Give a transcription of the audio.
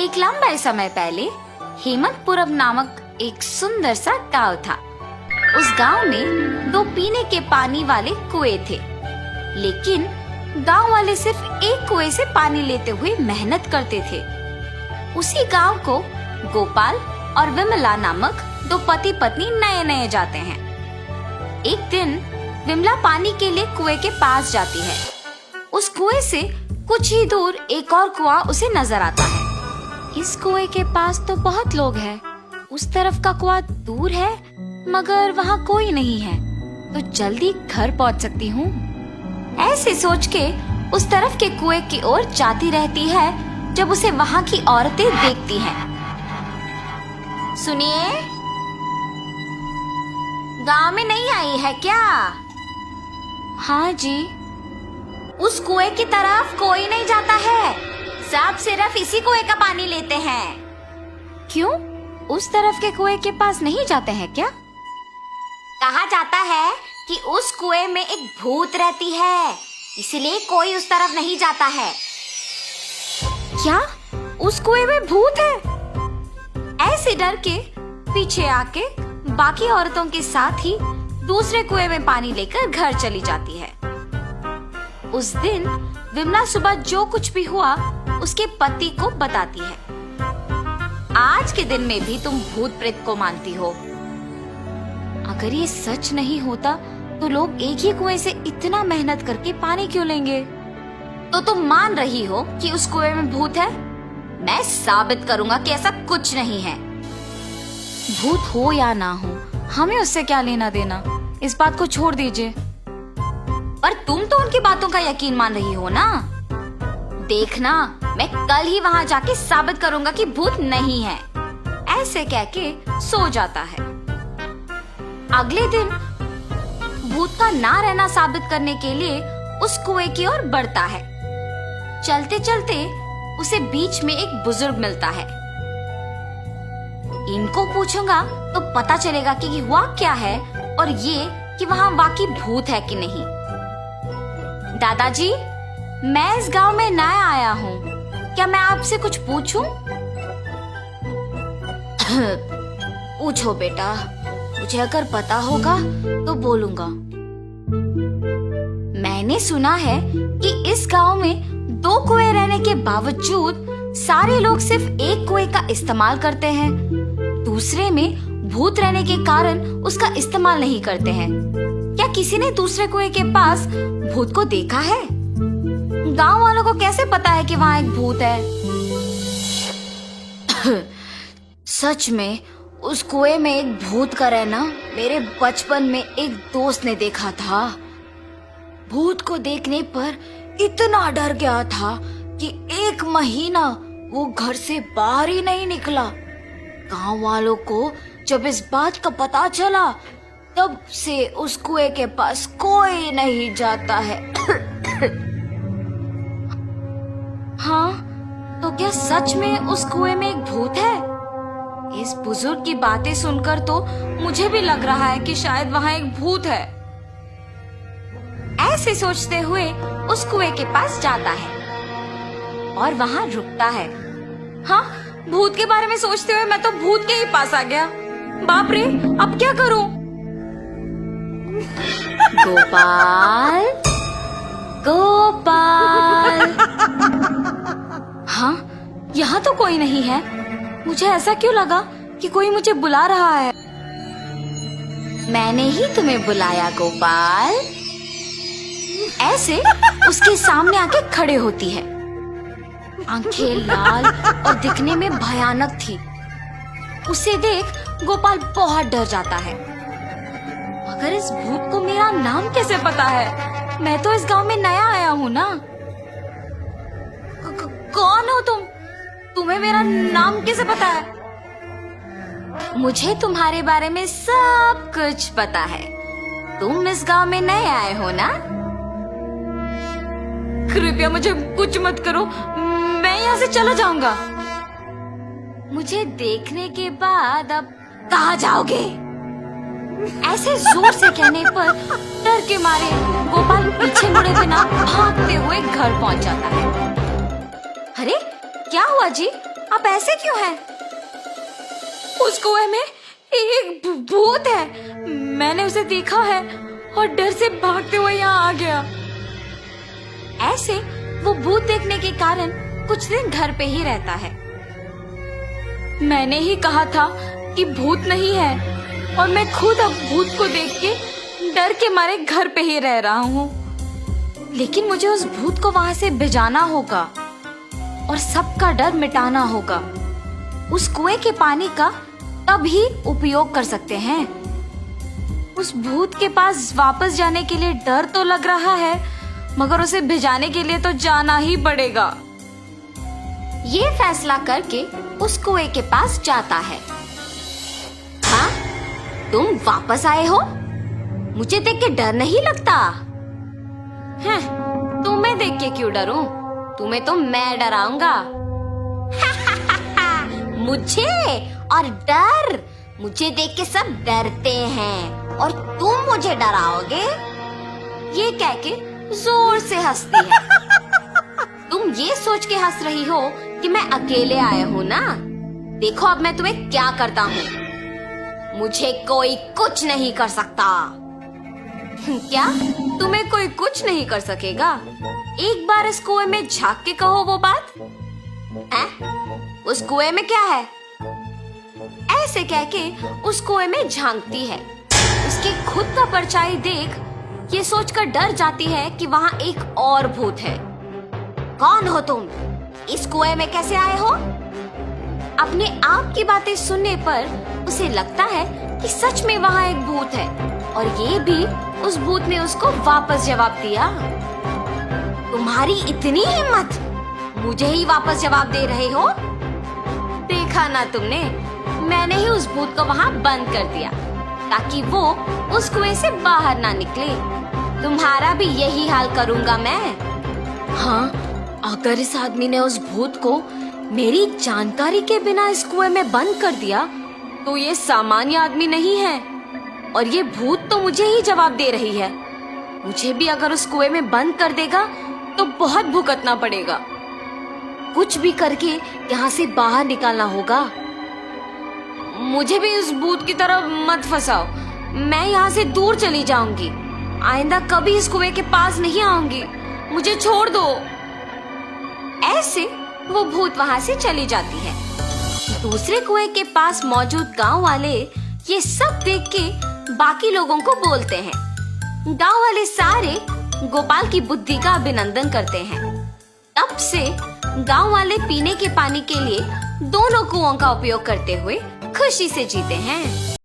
एक लंबे समय पहले हेमंतपुरम नामक एक सुंदर सा गांव था। उस गांव में 2 पीने के पानी वाले कुएं थे, लेकिन गांव वाले सिर्फ एक कुएं से पानी लेते हुए मेहनत करते थे। उसी गांव को गोपाल और विमला नामक 2 पति पत्नी नए नए जाते हैं। एक दिन विमला पानी के लिए कुएं के पास जाती है। उस कुएं से कुछ ही दूर एक और कुआं उसे नजर आता है। इस कुएं के पास तो बहुत लोग हैं, उस तरफ का कुआं दूर है मगर वहाँ कोई नहीं है, तो जल्दी घर पहुँच सकती हूँ। ऐसे सोच के उस तरफ के कुएं की ओर जाती रहती है जब उसे वहाँ की औरतें देखती हैं। सुनिए, गांव में नहीं आई है क्या? हाँ जी। उस कुएं की तरफ कोई नहीं जाता है, सब सिर्फ इसी कुएं का पानी लेते हैं। क्यों? उस तरफ के कुएं के पास नहीं जाते हैं क्या? कहा जाता है कि उस कुएं में एक भूत रहती है, इसलिए कोई उस तरफ नहीं जाता है। क्या उस कुएं में भूत है? ऐसे डर के पीछे आके बाकी औरतों के साथ ही दूसरे कुएं में पानी लेकर घर चली जाती है। उस दिन विमला सुबह जो कुछ भी हुआ उसके पति को बताती है। आज के दिन में भी तुम भूत प्रेत को मानती हो। अगर ये सच नहीं होता तो लोग एक ही कुएं से इतना मेहनत करके पानी क्यों लेंगे? तो तुम मान रही हो कि उस कुएं में भूत है? मैं साबित करूंगा कि ऐसा कुछ नहीं है। भूत हो या ना हो, हमें उससे क्या लेना देना, इस बात को छोड़ दीजिए। पर तुम तो उनकी बातों का यकीन मान रही हो ना? देखना, मैं कल ही वहाँ जाके साबित करूंगा कि भूत नहीं है। ऐसे कह के सो जाता है। अगले दिन भूत का ना रहना साबित करने के लिए उस कुएं की ओर बढ़ता है। चलते चलते उसे बीच में एक बुजुर्ग मिलता है। इनको पूछूंगा तो पता चलेगा कि हुआ क्या है और ये कि वहाँ वाकई भूत है कि नहीं। दादाजी, मैं इस गांव में नया आया हूँ, क्या मैं आपसे कुछ पूछूं? पूछो बेटा, मुझे अगर पता होगा तो बोलूंगा। मैंने सुना है कि इस गांव में 2 कुएं रहने के बावजूद सारे लोग सिर्फ एक कुएं का इस्तेमाल करते हैं, दूसरे में भूत रहने के कारण उसका इस्तेमाल नहीं करते हैं। क्या किसी ने दूसरे कुएं के पास भूत को देखा है? गांव वालों को कैसे पता है कि वहाँ एक भूत है? सच में उस कुएं में एक भूत का रहना मेरे बचपन में एक दोस्त ने देखा था। भूत को देखने पर इतना डर गया था कि 1 महीना वो घर से बाहर ही नहीं निकला। गांव वालों को जब इस बात का पता चला तब से उस कुएं के पास कोई नहीं जाता है। हाँ, तो क्या सच में उस कुएं में एक भूत है? इस बुजुर्ग की बातें सुनकर तो मुझे भी लग रहा है कि शायद वहाँ एक भूत है। ऐसे सोचते हुए उस कुएं के पास जाता है और वहाँ रुकता है। हाँ, भूत के बारे में सोचते हुए मैं तो भूत के ही पास आ गया। बाप रे, अब क्या करूं? गोपाल, गोपाल। हाँ, यहाँ तो कोई नहीं है। मुझे ऐसा क्यों लगा कि कोई मुझे बुला रहा है? मैंने ही तुम्हें बुलाया गोपाल। ऐसे उसके सामने आके खड़े होती है। आंखें लाल और दिखने में भयानक थी। उसे देख गोपाल बहुत डर जाता है। मगर इस भूत को मेरा नाम कैसे पता है? मैं तो इस गांव में नया आया हूँ ना। कौन हो तुम? तुम्हें मेरा नाम कैसे पता है? मुझे तुम्हारे बारे में सब कुछ पता है। तुम इस गांव में नए आए हो ना? कृपया मुझे कुछ मत करो, मैं यहाँ से चला जाऊंगा। मुझे देखने के बाद अब कहाँ जाओगे? ऐसे जोर से कहने पर डर के मारे गोपाल पीछे मुड़े बिना भागते हुए घर पहुंच जाता है। अरे क्या हुआ जी? आप ऐसे क्यों हैं? उस कुएं में एक भूत है। मैंने उसे देखा है और डर से भागते हुए यहाँ आ गया। ऐसे वो भूत देखने के कारण कुछ दिन घर पे ही रहता है। मैंने ही कहा था कि भूत नहीं है और मैं खुद अब भूत को देख के डर के मारे घर पे ही रह रहा हूँ। लेकिन मुझे उस भूत को वहां से भिजाना होगा और सबका डर मिटाना होगा। उस कुएं के पानी का तभी उपयोग कर सकते हैं। उस भूत के पास वापस जाने के लिए डर तो लग रहा है, मगर उसे भिजाने के लिए तो जाना ही पड़ेगा। ये फैसला करके उस कुएं के पास जाता है। हाँ, तुम वापस आए हो? मुझे देख के डर नहीं लगता? हैं, तुम्हें देख के क्यों डरूं? तुम्हें तो मैं डराऊंगा। मुझे और डर? मुझे देख के सब डरते हैं और तुम मुझे डराओगे? ये कह के जोर से हंसती है। तुम ये सोच के हंस रही हो कि मैं अकेले आया हूँ ना? देखो अब मैं तुम्हें क्या करता हूँ। मुझे कोई कुछ नहीं कर सकता। क्या? तुम्हें कोई कुछ नहीं कर सकेगा? एक बार इस कुएं में झांक के कहो वो बात। उस कुएं में क्या है? ऐसे कह के उस कुएं में झांकती है। उसकी खुद का परछाई देख ये सोचकर डर जाती है कि वहाँ एक और भूत है। कौन हो तुम? इस कुएं में कैसे आए हो? अपने आप की बातें सुनने पर उसे लगता है कि सच में वहाँ एक भूत है और ये भी उस भूत ने उसको वापस जवाब दिया। तुम्हारी इतनी हिम्मत, मुझे ही वापस जवाब दे रहे हो? देखा ना तुमने, मैंने ही उस भूत को वहाँ बंद कर दिया ताकि वो उस कुएं से बाहर ना निकले। तुम्हारा भी यही हाल करूँगा मैं। हाँ, अगर इस आदमी ने उस भूत को मेरी जानकारी के बिना इस कुएं में बंद कर दिया तो ये सामान्य आदमी नहीं है और ये भूत तो मुझे ही जवाब दे रही है। मुझे भी अगर उस कुएं में बंद कर देगा तो बहुत भुगतना पड़ेगा। कुछ भी करके यहाँ से बाहर निकालना होगा। मुझे भी उस भूत की तरह मत फंसाओ। मैं यहाँ से दूर चली जाऊंगी। आइंदा कभी इस कुएं के पास नहीं आऊंगी। मुझे छोड़ दो। ऐसे वो भूत वहाँ से चली जाती है। दूसरे कुएं के पास मौजूद गांव वाले ये सब देख के बाकी लोगों को बोलते हैं। गांव वाले सारे गोपाल की बुद्धि का अभिनंदन करते हैं। तब से गांव वाले पीने के पानी के लिए दोनों कुओं का उपयोग करते हुए खुशी से जीते हैं।